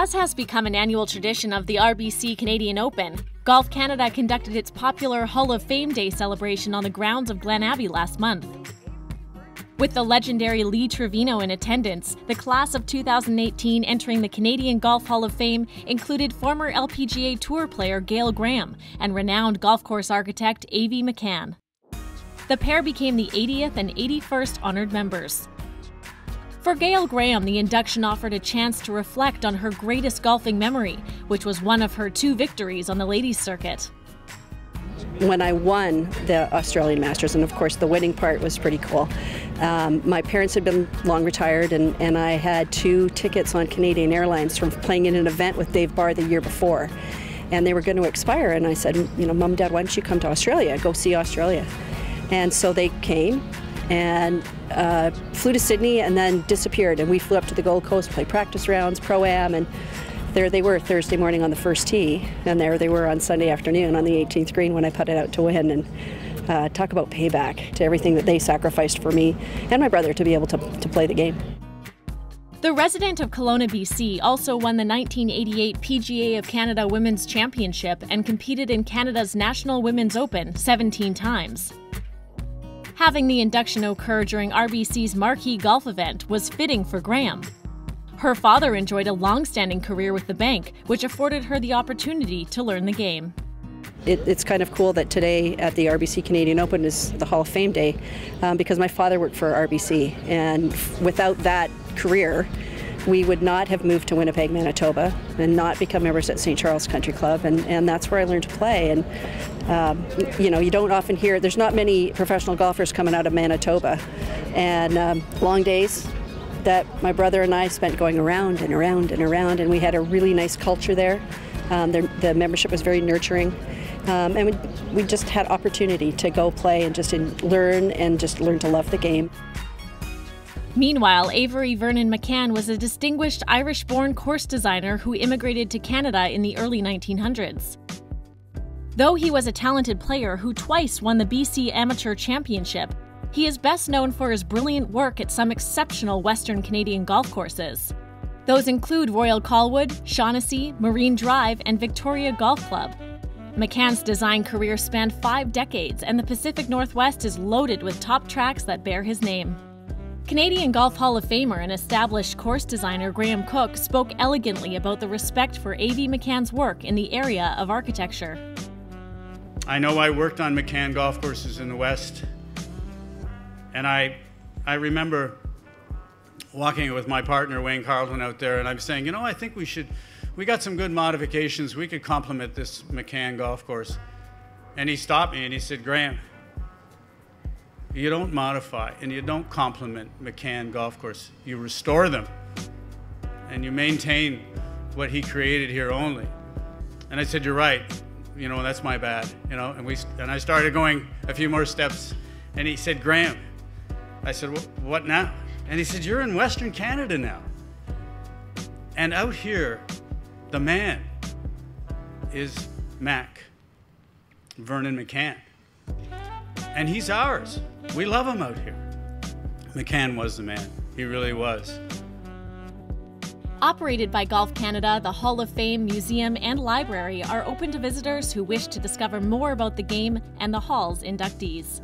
As has become an annual tradition of the RBC Canadian Open, Golf Canada conducted its popular Hall of Fame Day celebration on the grounds of Glen Abbey last month. With the legendary Lee Trevino in attendance, the class of 2018 entering the Canadian Golf Hall of Fame included former LPGA Tour player Gail Graham and renowned golf course architect A.V. McCann. The pair became the 80th and 81st honored members. For Gail Graham, the induction offered a chance to reflect on her greatest golfing memory, which was one of her 2 victories on the ladies' circuit. When I won the Australian Masters, and of course the winning part was pretty cool, my parents had been long retired, and I had 2 tickets on Canadian Airlines from playing in an event with Dave Barr the year before. And they were going to expire, and I said, you know, Mom, Dad, why don't you come to Australia, go see Australia? And so they came and flew to Sydney and then disappeared, and we flew up to the Gold Coast, played practice rounds, Pro-Am, and there they were Thursday morning on the first tee, and there they were on Sunday afternoon on the 18th green when I putted out to win. And talk about payback to everything that they sacrificed for me and my brother to be able to play the game. The resident of Kelowna, BC, also won the 1988 PGA of Canada Women's Championship and competed in Canada's National Women's Open 17 times. Having the induction occur during RBC's marquee golf event was fitting for Graham. Her father enjoyed a long-standing career with the bank, which afforded her the opportunity to learn the game. It's kind of cool that today at the RBC Canadian Open is the Hall of Fame Day, because my father worked for RBC, and without that career, we would not have moved to Winnipeg, Manitoba, and not become members at St. Charles Country Club, and that's where I learned to play. And you know, you don't often hear, there's not many professional golfers coming out of Manitoba, and long days that my brother and I spent going around and around and around, and we had a really nice culture there. The membership was very nurturing, and we just had opportunity to go play and just learn to love the game. Meanwhile, Avery Vernon McCann was a distinguished Irish-born course designer who immigrated to Canada in the early 1900s. Though he was a talented player who twice won the BC Amateur Championship, he is best known for his brilliant work at some exceptional Western Canadian golf courses. Those include Royal Colwood, Shaughnessy, Marine Drive, and Victoria Golf Club. McCann's design career spanned 5 decades, and the Pacific Northwest is loaded with top tracks that bear his name. Canadian Golf Hall of Famer and established course designer Graham Cook spoke elegantly about the respect for A.V. McCann's work in the area of architecture. I know I worked on McCann golf courses in the West, and I remember walking with my partner Wayne Carlton out there, and I'm saying, you know, I think we got some good modifications, we could complement this McCann golf course. And he stopped me and he said, Graham, you don't modify and you don't complement McCann golf course. You restore them and you maintain what he created here only. And I said, you're right, you know, that's my bad, you know. And I started going a few more steps, and he said, Graham. I said, what now? And he said, you're in Western Canada now. And out here, the man is Vernon McCann. And he's ours. We love him out here. McCann was the man. He really was. Operated by Golf Canada, the Hall of Fame Museum and Library are open to visitors who wish to discover more about the game and the Hall's inductees.